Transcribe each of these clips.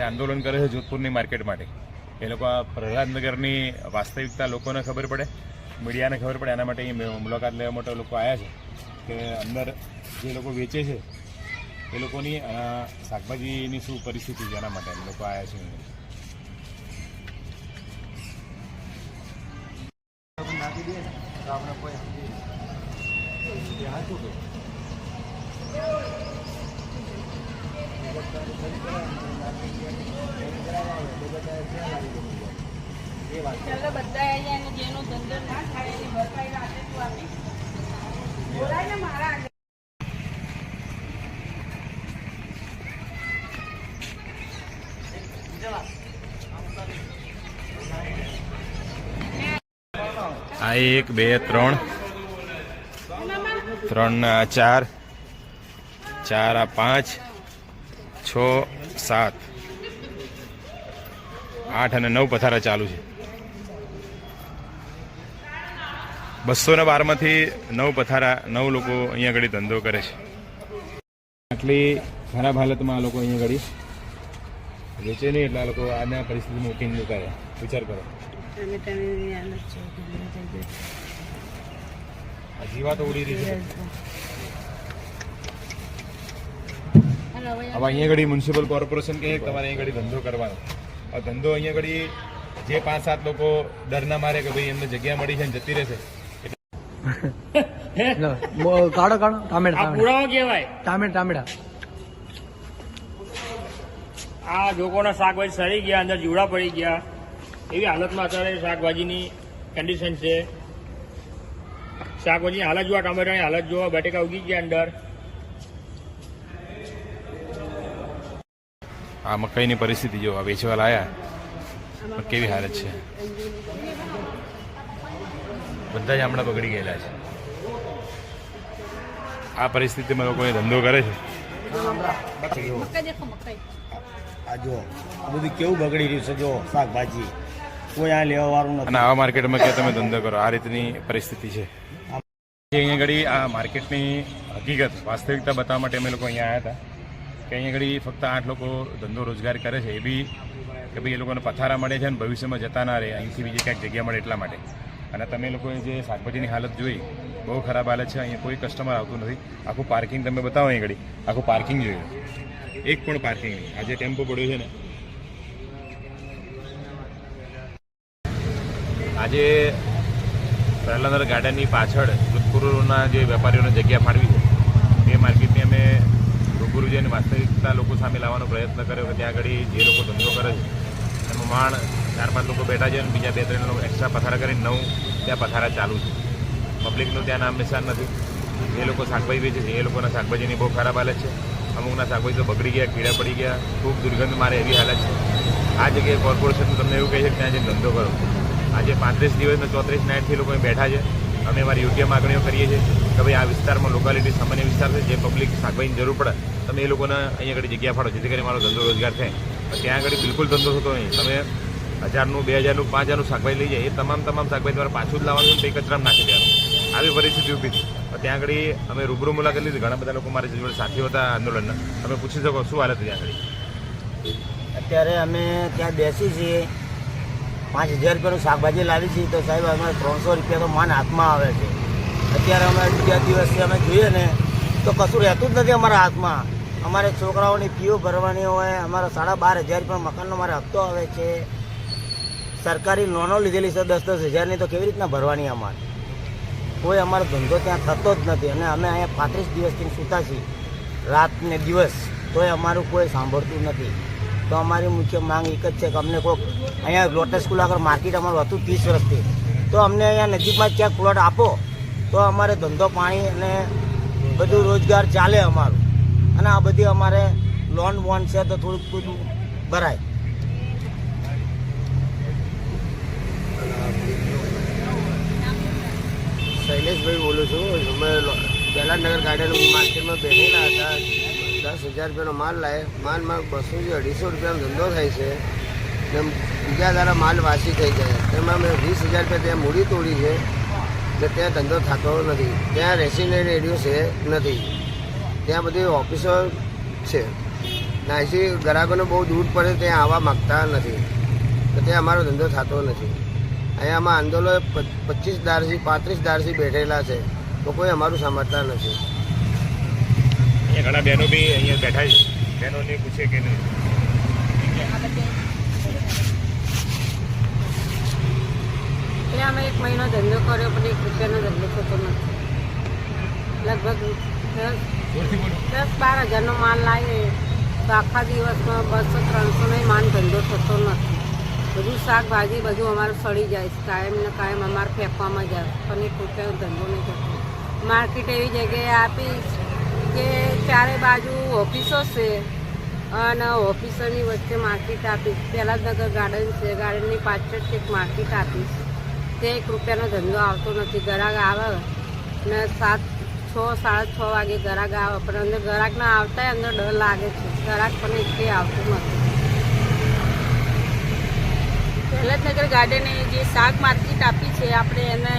આંદોલન કરે છે જોધપુરની માર્કેટ માટે, એ લોકો આ પ્રહલાદનગરની વાસ્તવિકતા લોકોને ખબર પડે, મીડિયાને ખબર પડે, એના માટે અહીં મુલાકાત લેવા માટે લોકો આવ્યા છે કે અંદર જે લોકો વેચે છે એ લોકોની શાકભાજીની શું પરિસ્થિતિ છે એના માટે લોકો આવ્યા છે. ચાલો બધા અહીંયા જેનો ધંધો ના થાય એની ભરપાઈ રાતે તું આપી બોલાય ને મારા આ 1 2 3 3 4 4 5 6 7 8 અને 9 પથારા ચાલુ છે. 212 માંથી 9 પથારા 9 લોકો અહીંયા ઘડી ધંધો કરે છે. આટલી ખરાબ હાલતમાં આ લોકો અહીંયા ઘડી વેચે નહીં એટલે આ લોકો આના પરિસ્થિતિમાં ઉઠીને મુકાયા. વિચાર કરો, જીવા તો ઉડી રહી છે. હવે અહીંયા ઘડી મ્યુનિસિપલ કોર્પોરેશન કહે તમારે અહીંયા ઘડી ધંધો કરવાનો. આ ધંધો અહીંયા ઘડી જે 5-7 લોકો ડરના મારે કે ભાઈ એમને જગ્યા મળી છે ને જતી રહેશે. કાઢો ટામેટા પુરાવો કહેવાય. ટામેટા આ લોકોના શાકભાજી સડી ગયા, અંદર જીવડા પડી ગયા, એવી હાલતમાં અત્યારે શાકભાજીની કન્ડિશન છે. શાકભાજીની હાલત જોવા, ટામેટાની હાલત જોવા, બટેકા ઉગી ગયા અંદર. આ મકાઈની પરિસ્થિતિ જો વેચવા લાયા કેવી હાલત છે. બધા જ હમણાં બગડી ગયેલા છે. આ પરિસ્થિતિમાં લોકો ધંધો કરે છે. આ જો આ બધું કેવું બગડી રહ્યું છે. જો શાકભાજી કોઈ આ લેવા વાળું નથી. અને આવા માર્કેટમાં કે તમે ધંધો કરો, આ રીતની પરિસ્થિતિ છે. અહીંયા ઘડી આ માર્કેટની હકીકત વાસ્તવિકતા બતાવવા માટે અમે લોકો અહીંયા આવ્યા હતા કે અહીંયા ઘડી ફક્ત 8 લોકો ધંધો રોજગાર કરે છે. એ બી કે ભાઈ એ લોકોને પથારા મળે છે અને ભવિષ્યમાં જતા ના રહે, અહીંથી બીજી ક્યાંક જગ્યા મળે એટલા માટે. અને તમે લોકોએ જે શાકભાજીની હાલત જોઈ, બહુ ખરાબ હાલત છે. અહીંયા કોઈ કસ્ટમર આવતું નથી. આખું પાર્કિંગ તમે બતાવો અહીં ઘડી, આખું પાર્કિંગ જોયું, એક પણ પાર્કિંગ નહીં. આ જે ટેમ્પો પડ્યો છે ને, આજે પ્રહલાદનગર ગાર્ડનની પાછળ જોધપુરના જે વેપારીઓને જગ્યા ફાળવી છે તે માર્કેટની અમે રૂબરૂ જઈને વાસ્તવિકતા લોકો સામે લાવવાનો પ્રયત્ન કર્યો કે ત્યાં આગળ જે લોકો ધંધો કરે છે એમાં માંડ 4-5 લોકો બેઠા છે અને બીજા 2-3 લોકો એક્સ્ટ્રા પથારા કરીને 9 ત્યાં પથારા ચાલુ છે. પબ્લિકનું ત્યાં નામ નિશાન નથી. જે લોકો શાકભાજી વેચે છે એ લોકોના શાકભાજીની બહુ ખરાબ હાલત છે. અમુકના શાકભાજી તો બગડી ગયા, કીડા પડી ગયા, ખૂબ દુર્ગંધ મારે એવી હાલત છે. આ જગ્યાએ કોર્પોરેશન તમને એવું કહે છે કે ત્યાં જઈને ધંધો કરો. આજે 35 દિવસ ને 34 નાઇટથી લોકો બેઠા છે. અમે અમારી યોગ્ય માગણીઓ કરીએ છીએ કે ભાઈ આ વિસ્તારમાં લોકાલિટી સામાન્ય વિસ્તાર છે, જે પબ્લિક શાકભાજીની જરૂર પડે તમે એ લોકોને અહીંયા આગળ જગ્યા ફાળો, જેથી કરીને મારો ધંધો રોજગાર થાય. ત્યાં આગળ બિલકુલ ધંધો થતો નહીં. તમે 1000નું, 2000નું, 5000નું શાકભાજી લઈ જાય, એ તમામ શાકભાજી તમારે પાછું જ લાવવાનું, તે કચરામાં નાખી દેવાનું. આવી પરિસ્થિતિ ઊભી હતી. ત્યાં આગળ અમે રૂબરૂ મુલાકાત લીધી. ઘણા બધા લોકો મારી જોડે સાથીઓ હતા આંદોલનના. તમે પૂછી શકો શું હાલત ત્યાં આગળ? અત્યારે અમે ત્યાં બેસી છીએ, 5000 રૂપિયાનું શાકભાજી લાવી છીએ તો સાહેબ અમારે 300 રૂપિયા તો માન હાથમાં આવે છે. અત્યારે અમે બીજા દિવસથી અમે જોઈએ ને તો કશું રહેતું જ નથી અમારા હાથમાં. અમારે છોકરાઓની ફીઓ ભરવાની હોય, અમારા 12,500 રૂપિયા મકાનનો મારે હપ્તો આવે છે. સરકારી લોનો લીધેલી છે 10-10 હજારની, તો કેવી રીતના ભરવાની અમારે? કોઈ અમારો ધંધો ત્યાં થતો જ નથી. અને અમે અહીંયા 35 દિવસથી સૂતા છીએ, રાત ને દિવસ, તોય અમારું કોઈ સાંભળતું નથી. તો અમારી મુખ્ય માંગ એક જ છે કે અમને કોઈક અહીંયા લોટસ સ્કૂલ આગળ માર્કેટ અમારું હતું 30 વર્ષથી, તો અમને અહીંયા નજીકમાં ક્યાંક પ્લોટ આપો તો અમારે ધંધો પાણી અને બધું રોજગાર ચાલે અમારું. અને આ બધી અમારે લોન વોન છે તો થોડુંક ભરાય. શૈલેષભાઈ બોલું છું. અમે પ્રહલાદનગર ગાર્ડન માર્કેટમાં બેઠેલા હતા. 10,000 રૂપિયાનો માલ લાવે, માલમાં 200-250 રૂપિયાનો ધંધો થાય છે. ને બીજા દાડા માલ વાસી થઈ જાય. તેમાં મેં 20,000 રૂપિયા ત્યાં મૂડી તોડી છે ને ત્યાં ધંધો થતો નથી. ત્યાં રેસિડેન્ટ એરિયો છે નથી, ત્યાં બધી ઓફિસો છે. નાસી ગ્રાહકોને બહુ દૂર પડે ત્યાં આવવા માગતા નથી તો ત્યાં અમારો ધંધો થતો નથી. અહીંયા આમાં આંદોલન 25 દારથી 35 દારથી બેઠેલા છે તો કોઈ અમારું સમજતા નથી. અહીંયા ઘણા બહેનો બી અહીંયા બેઠા છે, બહેનોને પૂછે કે નહીં. એટલે અમે 1 મહિનો ધંધો કર્યો પણ 1 રૂપિયાનો ધંધો થતો નથી. લગભગ 10-12 હજારનો માલ લાવીએ તો આખા દિવસમાં 200-300નો માલ ધંધો થતો નથી. બધું શાકભાજી બધું અમારું સડી જાય છે, કાયમ ને કાયમ અમારે ફેંકવામાં જાય પણ 1 રૂપિયાનો ધંધો નહીં થતો. માર્કેટ એવી જગ્યાએ આપી કે ચારે બાજુ ઓફિસો છે અને ઓફિસોની વચ્ચે માર્કેટ આપીશ. પહેલાં નગર ગાર્ડન છે, ગાર્ડનની પાછળ એક માર્કેટ આપીશ. તે 1 રૂપિયાનો ધંધો આવતો નથી. ગ્રાહક આવે ને 6-6:30 વાગે ગ્રાહક આવે પણ અંદર ગ્રાહક ના આવતા અંદર ડર લાગે છે. ગ્રાહક પણ એટલે આવતું નથી. પહેલાં ગાર્ડને જે શાક માર્કેટ આપી છે આપણે એને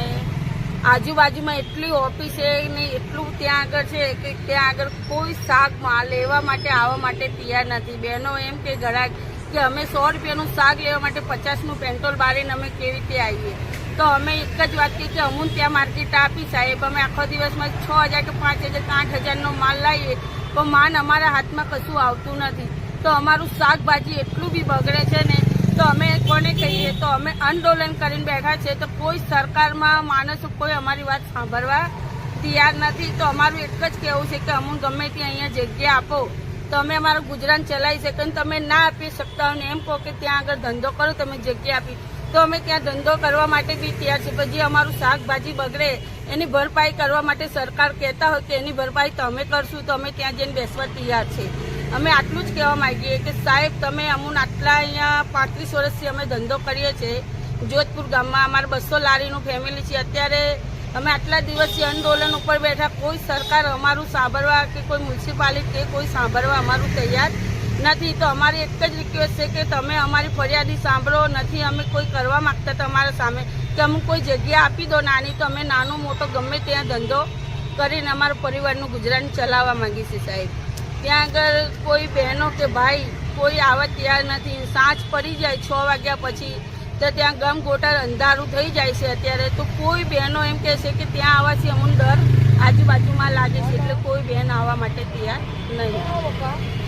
આજુબાજુમાં એટલી ઓફિસે ને એટલું ત્યાં આગળ છે કે ત્યાં આગળ કોઈ શાક લેવા માટે આવવા માટે તૈયાર નથી. બહેનો એમ કે ગ્રાહક કે અમે 100 રૂપિયાનું શાક લેવા માટે 50નું પેટ્રોલ બાળીને અમે કેવી રીતે આવીએ. તો અમે એક જ વાત કહી કે અમુક ત્યાં માર્કેટ આપી સાહેબ, અમે આખો દિવસમાં 6,000 કે 5,000 કે 8,000નો માલ લાવીએ પણ માલ અમારા હાથમાં કશું આવતું નથી. તો અમારું શાકભાજી એટલું બી બગડે છે ને તો અમે કોને કહીએ. તો અમે આંદોલન કરીને બેઠા છે તો કોઈ સરકારમાં માણસો કોઈ અમારી વાત સાંભળવા તૈયાર નથી. તો અમારું એક જ કહેવું છે કે અમુક ગમે ત્યાં અહીંયા જગ્યા આપો તો અમે અમારું ગુજરાન ચલાવી શકીએ. અને તમે ના આપી શકતા હોય ને એમ કહો કે ત્યાં આગળ ધંધો કરો, તમે જગ્યા આપી તો અમે ત્યાં ધંધો કરવા માટે બી તૈયાર છે. પણ જે અમારું શાકભાજી બગડે એની ભરપાઈ કરવા માટે સરકાર કહેતા હોય કે એની ભરપાઈ તમે કરશું તો અમે ત્યાં જઈને બેસવા તૈયાર છે. અમે આટલું જ કહેવા માંગીએ કે સાહેબ તમે અમુન આટલા અહીંયા 35 વર્ષથી અમે ધંધો કરીએ છીએ જોધપુર ગામમાં. અમારે 200 લારીનું ફેમિલી છે. અત્યારે અમે આટલા દિવસથી આંદોલન ઉપર બેઠા, કોઈ સરકાર અમારું સાંભળવા કે કોઈ મ્યુનિસિપાલિટી કે કોઈ સાંભળવા અમારું તૈયાર નથી. તો અમારી એક જ રિક્વેસ્ટ છે કે તમે અમારી ફરિયાદી સાંભળો. નથી અમે કોઈ કરવા માગતા તમારા સામે કે અમુક કોઈ જગ્યા આપી દો નાની, તો અમે નાનો મોટો ગમે ત્યાં ધંધો કરીને અમારા પરિવારનું ગુજરાન ચલાવવા માંગીએ છીએ સાહેબ. ત્યાં આગળ કોઈ બહેનો કે ભાઈ કોઈ આવવા તૈયાર નથી. સાંજ પડી જાય 6 વાગ્યા પછી તો ત્યાં ગમ ગોટર અંધારું થઈ જાય છે અત્યારે. તો કોઈ બહેનો એમ કહે છે કે ત્યાં આવવાથી અમને ડર આજુબાજુમાં લાગે છે એટલે કોઈ બહેન આવવા માટે તૈયાર નહીં.